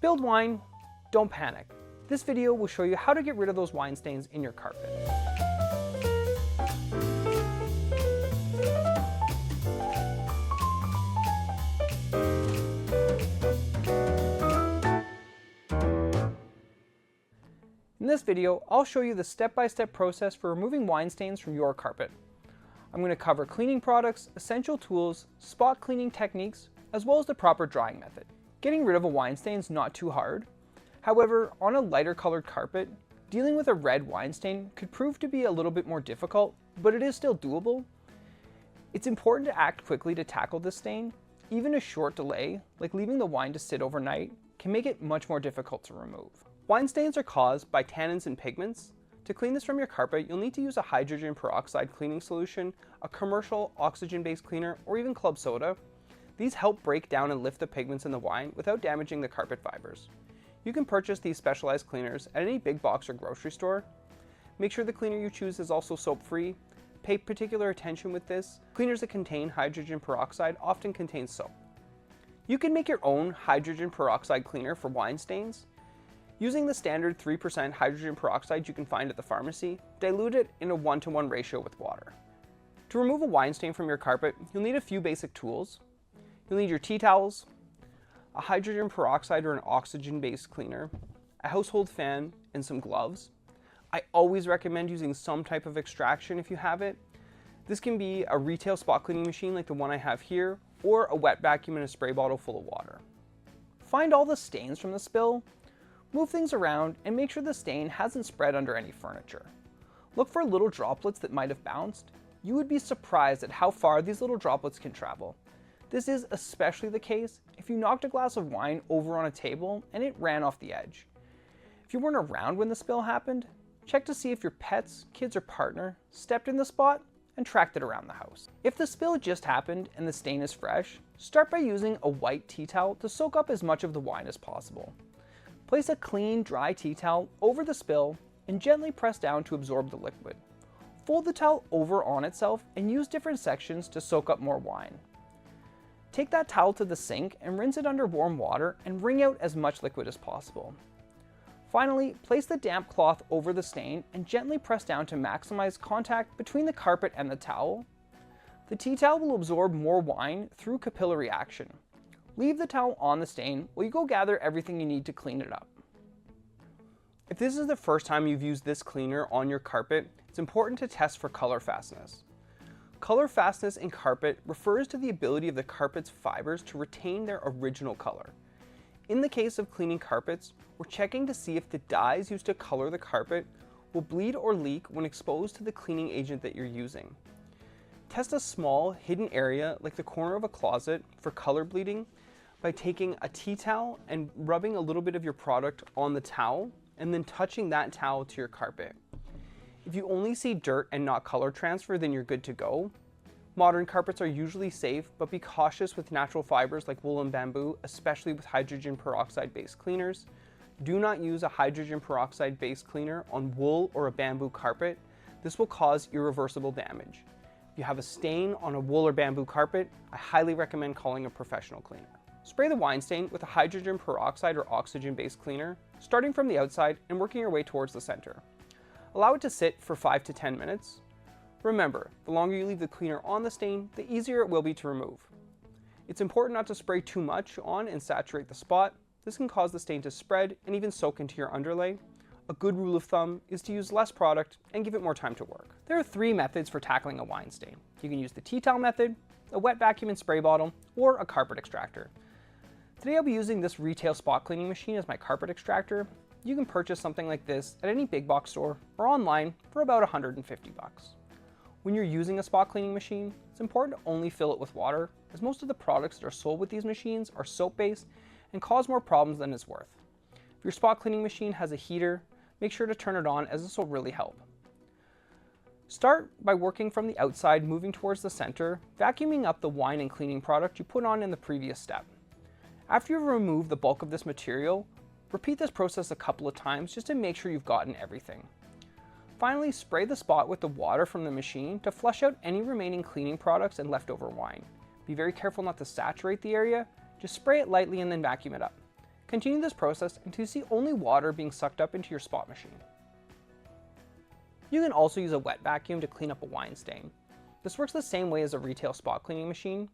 Spilled wine, don't panic. This video will show you how to get rid of those wine stains in your carpet. In this video, I'll show you the step-by-step process for removing wine stains from your carpet. I'm going to cover cleaning products, essential tools, spot cleaning techniques, as well as the proper drying method. Getting rid of a wine stain is not too hard. However, on a lighter colored carpet, dealing with a red wine stain could prove to be a little bit more difficult, but it is still doable. It's important to act quickly to tackle this stain. Even a short delay, like leaving the wine to sit overnight, can make it much more difficult to remove. Wine stains are caused by tannins and pigments. To clean this from your carpet, you'll need to use a hydrogen peroxide cleaning solution, a commercial oxygen-based cleaner, or even club soda. These help break down and lift the pigments in the wine without damaging the carpet fibers. You can purchase these specialized cleaners at any big box or grocery store. Make sure the cleaner you choose is also soap-free. Pay particular attention with this. Cleaners that contain hydrogen peroxide often contain soap. You can make your own hydrogen peroxide cleaner for wine stains. Using the standard 3% hydrogen peroxide you can find at the pharmacy, dilute it in a 1-to-1 ratio with water. To remove a wine stain from your carpet, you'll need a few basic tools. You'll need your tea towels, a hydrogen peroxide or an oxygen-based cleaner, a household fan, and some gloves. I always recommend using some type of extraction if you have it. This can be a retail spot cleaning machine like the one I have here, or a wet vacuum and a spray bottle full of water. Find all the stains from the spill, move things around, and make sure the stain hasn't spread under any furniture. Look for little droplets that might have bounced. You would be surprised at how far these little droplets can travel. This is especially the case if you knocked a glass of wine over on a table and it ran off the edge. If you weren't around when the spill happened, check to see if your pets, kids, or partner stepped in the spot and tracked it around the house. If the spill just happened and the stain is fresh, start by using a white tea towel to soak up as much of the wine as possible. Place a clean, dry tea towel over the spill and gently press down to absorb the liquid. Fold the towel over on itself and use different sections to soak up more wine. Take that towel to the sink and rinse it under warm water and wring out as much liquid as possible. Finally, place the damp cloth over the stain and gently press down to maximize contact between the carpet and the towel. The tea towel will absorb more wine through capillary action. Leave the towel on the stain while you go gather everything you need to clean it up. If this is the first time you've used this cleaner on your carpet, it's important to test for color fastness. Color fastness in carpet refers to the ability of the carpet's fibers to retain their original color. In the case of cleaning carpets, we're checking to see if the dyes used to color the carpet will bleed or leak when exposed to the cleaning agent that you're using. Test a small hidden area like the corner of a closet for color bleeding by taking a tea towel and rubbing a little bit of your product on the towel and then touching that towel to your carpet. If you only see dirt and not color transfer, then you're good to go. Modern carpets are usually safe, but be cautious with natural fibers like wool and bamboo, especially with hydrogen peroxide-based cleaners. Do not use a hydrogen peroxide-based cleaner on wool or a bamboo carpet. This will cause irreversible damage. If you have a stain on a wool or bamboo carpet, I highly recommend calling a professional cleaner. Spray the wine stain with a hydrogen peroxide or oxygen-based cleaner, starting from the outside and working your way towards the center. Allow it to sit for 5 to 10 minutes. Remember, the longer you leave the cleaner on the stain, the easier it will be to remove. It's important not to spray too much on and saturate the spot. This can cause the stain to spread and even soak into your underlay. A good rule of thumb is to use less product and give it more time to work. There are 3 methods for tackling a wine stain. You can use the tea towel method, a wet vacuum and spray bottle, or a carpet extractor. Today I'll be using this retail spot cleaning machine as my carpet extractor. You can purchase something like this at any big box store or online for about $150. When you're using a spot cleaning machine, it's important to only fill it with water, as most of the products that are sold with these machines are soap-based and cause more problems than it's worth. If your spot cleaning machine has a heater, make sure to turn it on, as this will really help. Start by working from the outside, moving towards the center, vacuuming up the wine and cleaning product you put on in the previous step. After you've removed the bulk of this material, repeat this process a couple of times just to make sure you've gotten everything. Finally, spray the spot with the water from the machine to flush out any remaining cleaning products and leftover wine. Be very careful not to saturate the area, just spray it lightly and then vacuum it up. Continue this process until you see only water being sucked up into your spot machine. You can also use a wet vacuum to clean up a wine stain. This works the same way as a retail spot cleaning machine.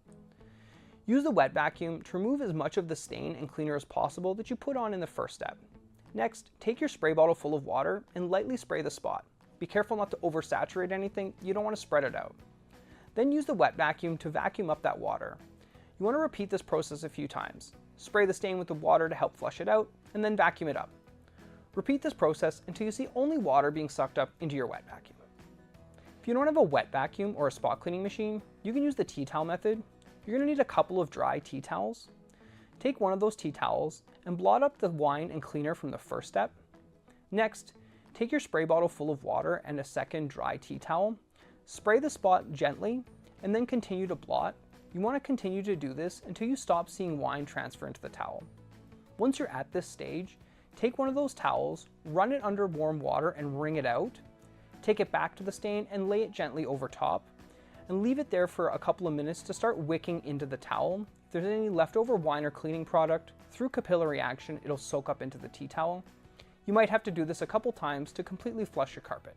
Use the wet vacuum to remove as much of the stain and cleaner as possible that you put on in the first step. Next, take your spray bottle full of water and lightly spray the spot. Be careful not to oversaturate anything, you don't want to spread it out. Then use the wet vacuum to vacuum up that water. You want to repeat this process a few times. Spray the stain with the water to help flush it out, and then vacuum it up. Repeat this process until you see only water being sucked up into your wet vacuum. If you don't have a wet vacuum or a spot cleaning machine, you can use the tea towel method. You're going to need a couple of dry tea towels. Take one of those tea towels and blot up the wine and cleaner from the first step. Next, take your spray bottle full of water and a second dry tea towel. Spray the spot gently and then continue to blot. You want to continue to do this until you stop seeing wine transfer into the towel. Once you're at this stage, take one of those towels, run it under warm water and wring it out. Take it back to the stain and lay it gently over top, and leave it there for a couple of minutes to start wicking into the towel. If there's any leftover wine or cleaning product, through capillary action, it'll soak up into the tea towel. You might have to do this a couple times to completely flush your carpet.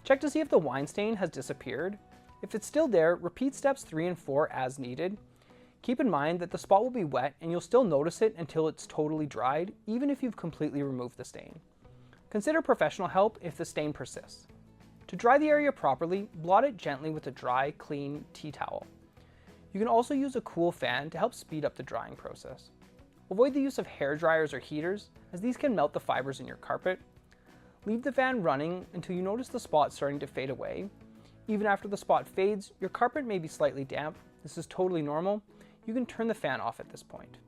Check to see if the wine stain has disappeared. If it's still there, repeat steps 3 and 4 as needed. Keep in mind that the spot will be wet and you'll still notice it until it's totally dried, even if you've completely removed the stain. Consider professional help if the stain persists. To dry the area properly, blot it gently with a dry, clean tea towel. You can also use a cool fan to help speed up the drying process. Avoid the use of hair dryers or heaters, as these can melt the fibers in your carpet. Leave the fan running until you notice the spot starting to fade away. Even after the spot fades, your carpet may be slightly damp. This is totally normal. You can turn the fan off at this point.